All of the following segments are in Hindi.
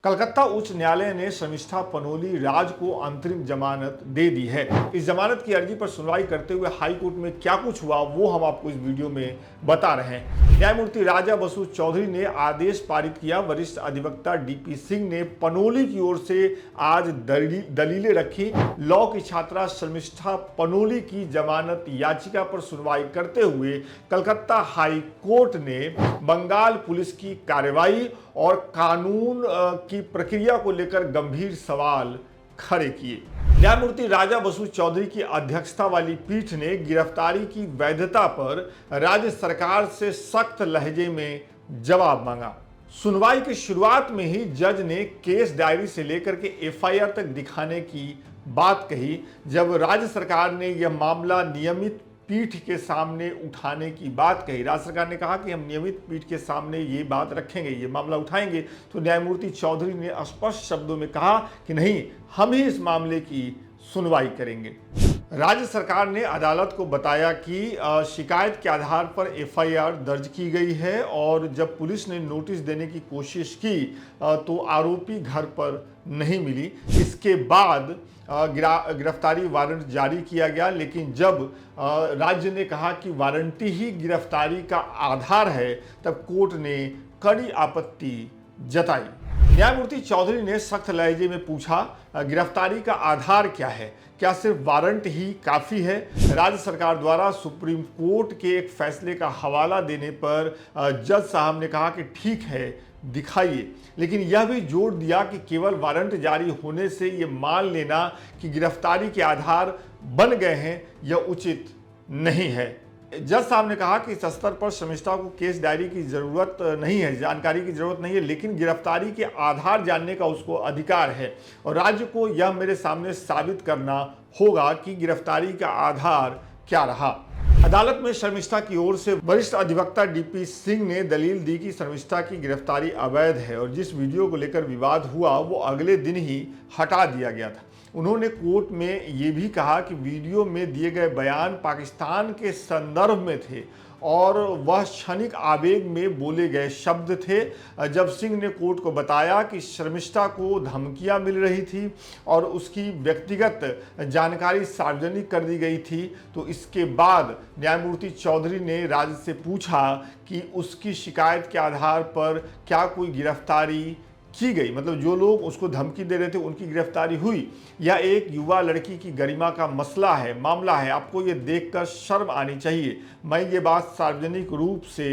कलकत्ता उच्च न्यायालय ने शर्मिष्ठा पनोली राज को अंतरिम जमानत दे दी है। इस जमानत की अर्जी पर सुनवाई करते हुए हाई कोर्ट में क्या कुछ हुआ वो हम आपको इस वीडियो में बता रहे हैं। न्यायमूर्ति राजा बसु चौधरी ने आदेश पारित किया। वरिष्ठ अधिवक्ता डीपी सिंह ने पनोली की ओर से आज दलीलें रखी। लॉ की छात्रा शर्मिष्ठा पनोली की जमानत याचिका पर सुनवाई करते हुए कलकत्ता हाई कोर्ट ने बंगाल पुलिस की कार्रवाई और कानून की प्रक्रिया को लेकर गंभीर सवाल खड़े किए। न्यायमूर्ति राजा बसु चौधरी की अध्यक्षता वाली पीठ ने गिरफ्तारी की वैधता पर राज्य सरकार से सख्त लहजे में जवाब मांगा। सुनवाई की शुरुआत में ही जज ने केस डायरी से लेकर के एफआईआर तक दिखाने की बात कही। जब राज्य सरकार ने यह मामला नियमित पीठ के सामने उठाने की बात कही, राज्य सरकार ने कहा कि हम नियमित पीठ के सामने ये बात रखेंगे, ये मामला उठाएंगे, तो न्यायमूर्ति चौधरी ने स्पष्ट शब्दों में कहा कि नहीं, हम ही इस मामले की सुनवाई करेंगे। राज्य सरकार ने अदालत को बताया कि शिकायत के आधार पर एफआईआर दर्ज की गई है और जब पुलिस ने नोटिस देने की कोशिश की तो आरोपी घर पर नहीं मिली। इसके बाद गिरफ्तारी वारंट जारी किया गया, लेकिन जब राज्य ने कहा कि वारंटी ही गिरफ्तारी का आधार है, तब कोर्ट ने कड़ी आपत्ति जताई। न्यायमूर्ति चौधरी ने सख्त लहजे में पूछा, गिरफ्तारी का आधार क्या है? क्या सिर्फ वारंट ही काफ़ी है? राज्य सरकार द्वारा सुप्रीम कोर्ट के एक फैसले का हवाला देने पर जज साहब ने कहा कि ठीक है, दिखाइए, लेकिन यह भी जोर दिया कि केवल वारंट जारी होने से ये मान लेना कि गिरफ्तारी के आधार बन गए हैं, यह उचित नहीं है। जज साहब ने कहा कि इस स्तर पर शर्मिष्ठा को केस डायरी की जरूरत नहीं है, जानकारी की जरूरत नहीं है, लेकिन गिरफ्तारी के आधार जानने का उसको अधिकार है और राज्य को यह मेरे सामने साबित करना होगा कि गिरफ्तारी का आधार क्या रहा। अदालत में शर्मिष्ठा की ओर से वरिष्ठ अधिवक्ता डीपी सिंह ने दलील दी कि शर्मिष्ठा की गिरफ्तारी अवैध है और जिस वीडियो को लेकर विवाद हुआ वो अगले दिन ही हटा दिया गया था। उन्होंने कोर्ट में ये भी कहा कि वीडियो में दिए गए बयान पाकिस्तान के संदर्भ में थे और वह क्षणिक आवेग में बोले गए शब्द थे। जब सिंह ने कोर्ट को बताया कि शर्मिष्ठा को धमकियां मिल रही थी और उसकी व्यक्तिगत जानकारी सार्वजनिक कर दी गई थी, तो इसके बाद न्यायमूर्ति चौधरी ने राज्य से पूछा कि उसकी शिकायत के आधार पर क्या कोई गिरफ्तारी की गई, मतलब जो लोग उसको धमकी दे रहे थे उनकी गिरफ्तारी हुई। यह एक युवा लड़की की गरिमा का मामला है। आपको ये देखकर शर्म आनी चाहिए। मैं ये बात सार्वजनिक रूप से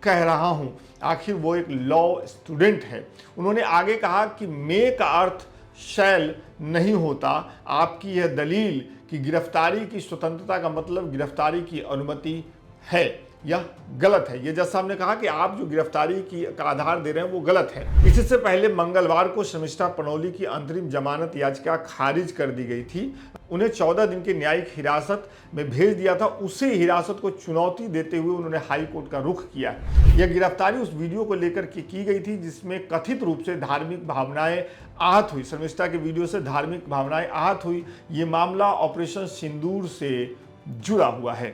कह रहा हूं, आखिर वो एक लॉ स्टूडेंट है। उन्होंने आगे कहा कि मे का अर्थ शैल नहीं होता। आपकी यह दलील कि गिरफ्तारी की स्वतंत्रता का मतलब गिरफ्तारी की अनुमति है, यह गलत है। ये जज साहब ने कहा कि आप जो गिरफ्तारी का आधार दे रहे हैं वो गलत है। इससे पहले मंगलवार को शर्मिष्ठा पनोली की अंतरिम जमानत याचिका खारिज कर दी गई थी। उन्हें 14 दिन की न्यायिक हिरासत में भेज दिया था। उसी हिरासत को चुनौती देते हुए उन्होंने हाई कोर्ट का रुख किया। यह गिरफ्तारी उस वीडियो को लेकर की गई थी जिसमें कथित रूप से धार्मिक भावनाएं आहत हुई। शर्मिष्ठा के वीडियो से धार्मिक भावनाएं आहत हुई। ये मामला ऑपरेशन सिंदूर से जुड़ा हुआ है।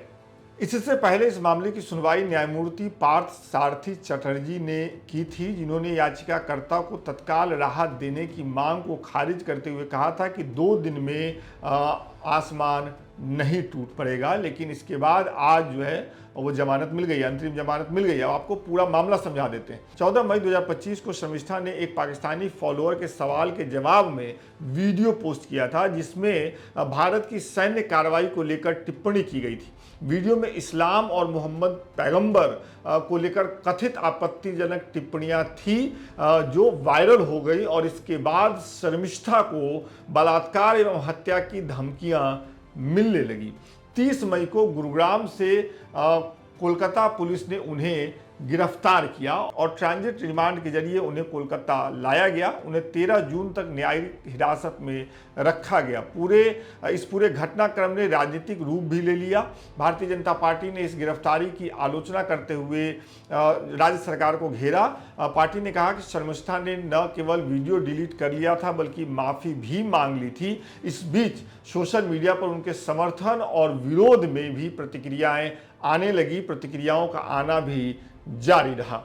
इससे पहले इस मामले की सुनवाई न्यायमूर्ति पार्थ सारथी चटर्जी ने की थी, जिन्होंने याचिकाकर्ता को तत्काल राहत देने की मांग को खारिज करते हुए कहा था कि 2 दिन में आसमान नहीं टूट पड़ेगा। लेकिन इसके बाद आज जो है वो जमानत मिल गई, अंतरिम जमानत मिल गई। अब आपको पूरा मामला समझा देते हैं। 14 मई 2025 को शर्मिष्ठा ने एक पाकिस्तानी फॉलोअर के सवाल के जवाब में वीडियो पोस्ट किया था जिसमें भारत की सैन्य कार्रवाई को लेकर टिप्पणी की गई थी। वीडियो में इस्लाम और मोहम्मद पैगंबर को लेकर कथित आपत्तिजनक टिप्पणियां थी जो वायरल हो गई और इसके बाद शर्मिष्ठा को बलात्कार एवं हत्या की धमकियां मिलने लगी। 30 मई को गुरुग्राम से कोलकाता पुलिस ने उन्हें गिरफ्तार किया और ट्रांजिट रिमांड के जरिए उन्हें कोलकाता लाया गया। उन्हें 13 जून तक न्यायिक हिरासत में रखा गया। इस पूरे घटनाक्रम ने राजनीतिक रूप भी ले लिया। भारतीय जनता पार्टी ने इस गिरफ्तारी की आलोचना करते हुए राज्य सरकार को घेरा। पार्टी ने कहा कि शर्मिष्ठा ने न केवल वीडियो डिलीट कर लिया था बल्कि माफ़ी भी मांग ली थी। इस बीच सोशल मीडिया पर उनके समर्थन और विरोध में भी प्रतिक्रियाएं आने लगी। प्रतिक्रियाओं का आना भी जारी रहा।